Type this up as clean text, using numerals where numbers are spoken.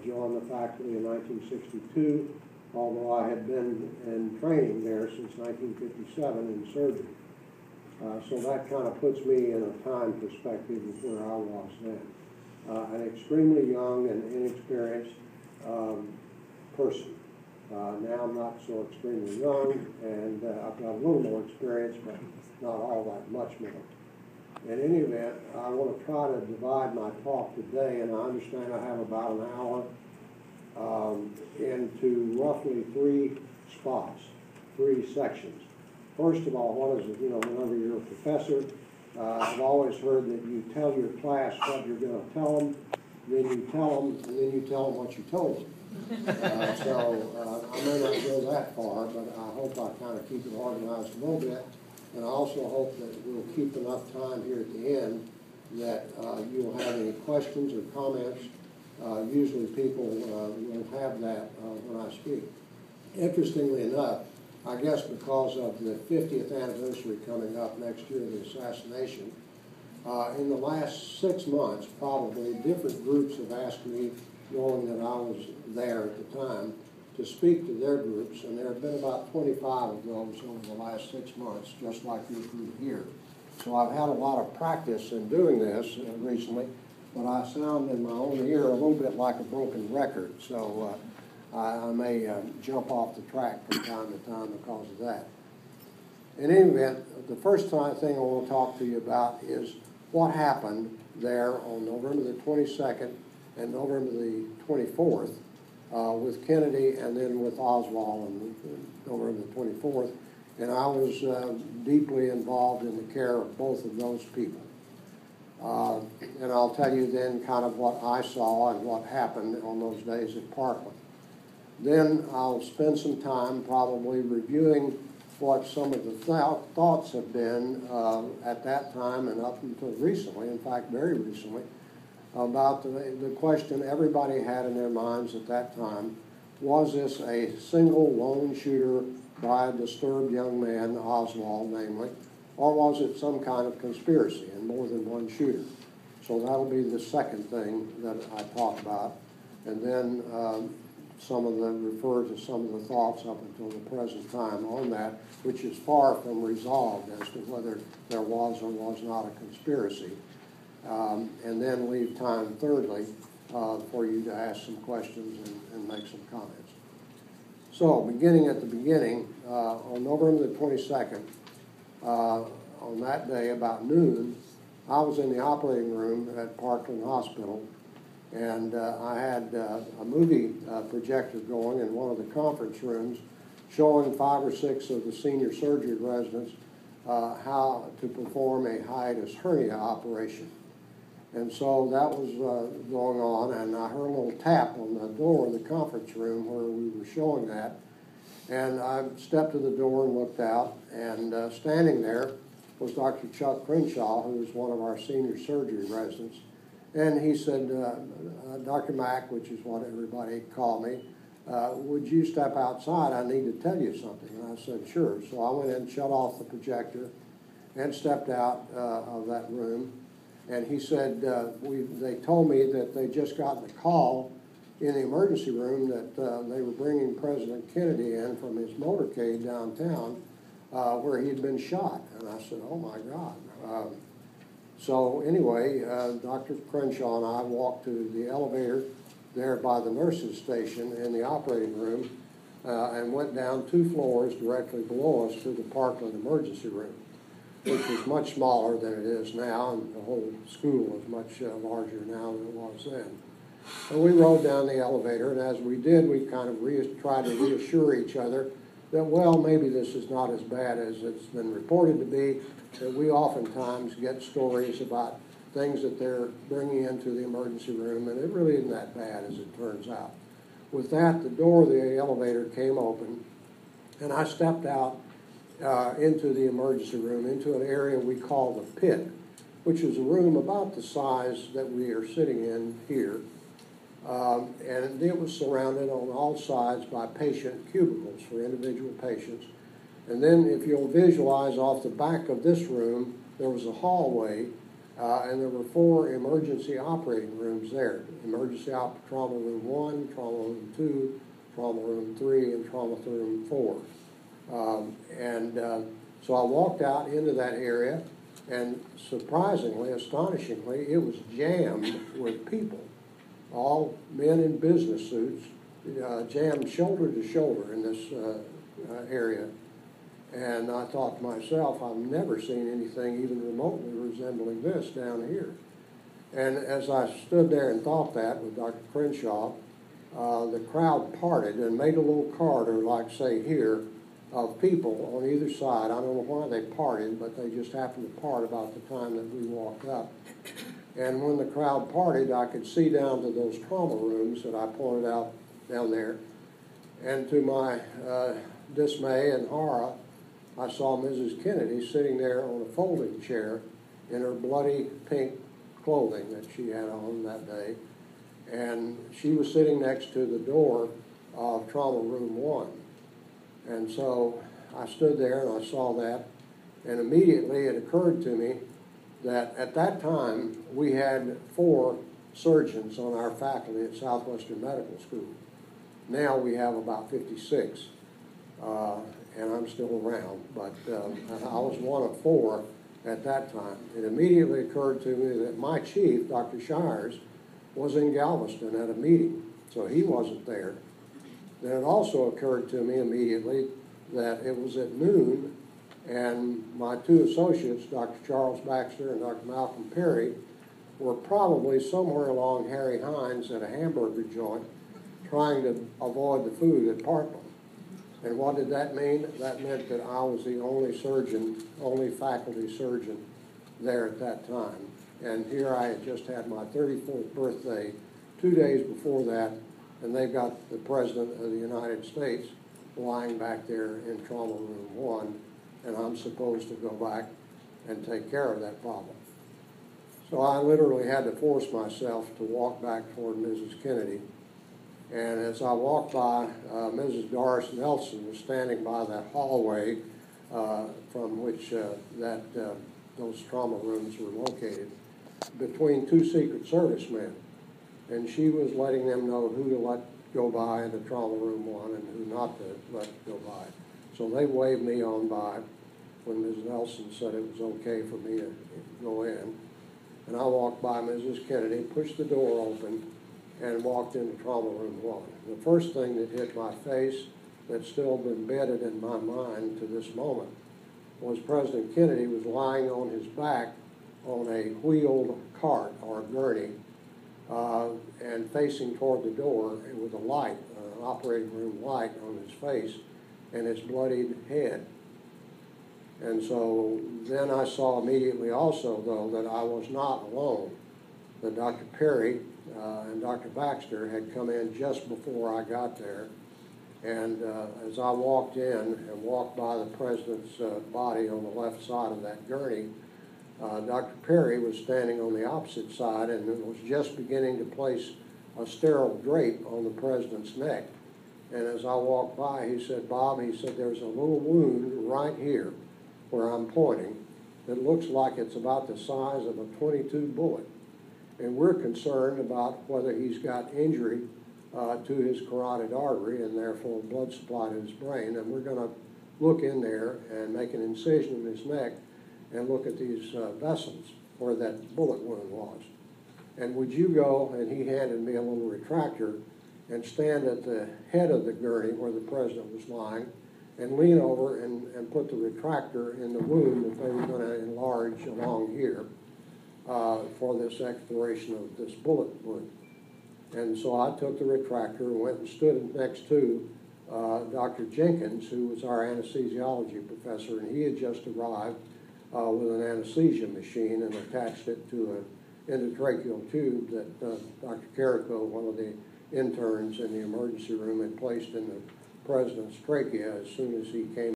Joined the faculty in 1962, although I had been in training there since 1957 in surgery. So that kind of puts me in a time perspective of where I was then. An extremely young and inexperienced person. Now I'm not so extremely young, and I've got a little more experience, but not all that much more. In any event, I want to try to divide my talk today, and I understand I have about an hour, into roughly three spots, three sections. First of all, what is it? Whenever you're a professor, I've always heard that you tell your class what you're going to tell them, then you tell them, and then you tell them what you told them. I may not go that far, but I hope I kind of keep it organized a little bit. And I also hope that we'll keep enough time here at the end that you'll have any questions or comments. Usually people will have that when I speak. Interestingly enough, I guess because of the 50th anniversary coming up next year of the assassination, in the last 6 months, probably different groups have asked me, knowing that I was there at the time, to speak to their groups, and there have been about 25 of those over the last 6 months, just like your group here. So I've had a lot of practice in doing this recently, but I sound in my own ear a little bit like a broken record, so I may jump off the track from time to time because of that. In any event, the first thing I want to talk to you about is what happened there on November the 22nd and November the 24th with Kennedy and then with Oswald on November the 24th. And I was deeply involved in the care of both of those people. And I'll tell you then kind of what I saw and what happened on those days at Parkland. Then I'll spend some time probably reviewing what some of the thoughts have been at that time and up until recently, in fact very recently, about the question everybody had in their minds at that time: was this a single lone shooter by a disturbed young man, Oswald namely, or was it some kind of conspiracy and more than one shooter? So that'll be the second thing that I talk about, and then refer to some of the thoughts up until the present time on that, which is far from resolved as to whether there was or was not a conspiracy. And then leave time, thirdly, for you to ask some questions and make some comments. So, beginning at the beginning, on November the 22nd, on that day, about noon, I was in the operating room at Parkland Hospital, and I had a movie projector going in one of the conference rooms showing 5 or 6 of the senior surgery residents how to perform a hiatus hernia operation. And so that was going on, and I heard a little tap on the door of the conference room where we were showing that. And I stepped to the door and looked out, and standing there was Dr. Chuck Crenshaw, who was one of our senior surgery residents. And he said, Dr. Mack, which is what everybody called me, would you step outside? I need to tell you something. And I said, sure. So I went in and shut off the projector and stepped out of that room. And he said, they told me that they just gotten a call in the emergency room that they were bringing President Kennedy in from his motorcade downtown where he had been shot. And I said, oh my God. So anyway, Dr. Crenshaw and I walked to the elevator there by the nurses' station in the operating room and went down 2 floors directly below us to the Parkland emergency room, which was much smaller than it is now, and the whole school is much larger now than it was then. And we rode down the elevator, and as we did, we kind of tried to reassure each other that, well, maybe this is not as bad as it's been reported to be, that we oftentimes get stories about things that they're bringing into the emergency room, and it really isn't that bad as it turns out. With that, the door of the elevator came open, and I stepped out into the emergency room, into an area we call the pit, which is a room about the size that we are sitting in here. And it was surrounded on all sides by patient cubicles for individual patients. And then if you'll visualize off the back of this room, there was a hallway And there were 4 emergency operating rooms there. Trauma room 1, trauma room 2, trauma room 3, and trauma room 4. So I walked out into that area, and surprisingly, astonishingly, it was jammed with people, all men in business suits, jammed shoulder to shoulder in this area. And I thought to myself, I've never seen anything even remotely resembling this down here. And as I stood there and thought that with Dr. Crenshaw, the crowd parted and made a little corridor, like say here, of people on either side. I don't know why they parted, but they just happened to part about the time that we walked up. And when the crowd parted, I could see down to those trauma rooms that I pointed out down there. And to my dismay and horror, I saw Mrs. Kennedy sitting there on a folding chair in her bloody pink clothing that she had on that day. And she was sitting next to the door of trauma room 1. And so I stood there and I saw that, and immediately it occurred to me that at that time we had 4 surgeons on our faculty at Southwestern Medical School. Now we have about 56, and I'm still around, but I was one of 4 at that time. It immediately occurred to me that my chief, Dr. Shires, was in Galveston at a meeting, so he wasn't there. Then it also occurred to me immediately that it was at noon, and my 2 associates, Dr. Charles Baxter and Dr. Malcolm Perry, were probably somewhere along Harry Hines at a hamburger joint trying to avoid the food at Parkland. And what did that mean? That meant that I was the only surgeon, only faculty surgeon there at that time. And here I had just had my 34th birthday 2 days before that, and they've got the President of the United States lying back there in trauma room 1, and I'm supposed to go back and take care of that problem. So I literally had to force myself to walk back toward Mrs. Kennedy. And as I walked by, Mrs. Doris Nelson was standing by that hallway from which those trauma rooms were located, between 2 Secret Service men. And she was letting them know who to let go by into trauma room 1 and who not to let go by. So they waved me on by when Ms. Nelson said it was okay for me to go in. And I walked by Mrs. Kennedy, pushed the door open, and walked into trauma room 1. The first thing that hit my face, that's still been embedded in my mind to this moment, was President Kennedy was lying on his back on a wheeled cart or gurney, and facing toward the door with a light, an operating room light on his face and his bloodied head. And so then I saw immediately also, though, that I was not alone, that Dr. Perry and Dr. Baxter had come in just before I got there. And as I walked in and walked by the President's body on the left side of that gurney, Dr. Perry was standing on the opposite side and was just beginning to place a sterile drape on the President's neck. And as I walked by, he said, "Bob," he said, "there's a little wound right here where I'm pointing that looks like it's about the size of a .22 bullet. And we're concerned about whether he's got injury to his carotid artery and therefore blood supply to his brain. And we're going to look in there and make an incision in his neck and look at these vessels where that bullet wound was. And would you go," and he handed me a little retractor, "and stand at the head of the gurney where the President was lying and lean over and put the retractor in the wound that they were going to enlarge along here for this exploration of this bullet wound." And so I took the retractor and went and stood next to Dr. Jenkins, who was our anesthesiology professor, and he had just arrived with an anesthesia machine and attached it to an endotracheal tube that Dr. Carrico, one of the interns in the emergency room, had placed in the President's trachea as soon as he came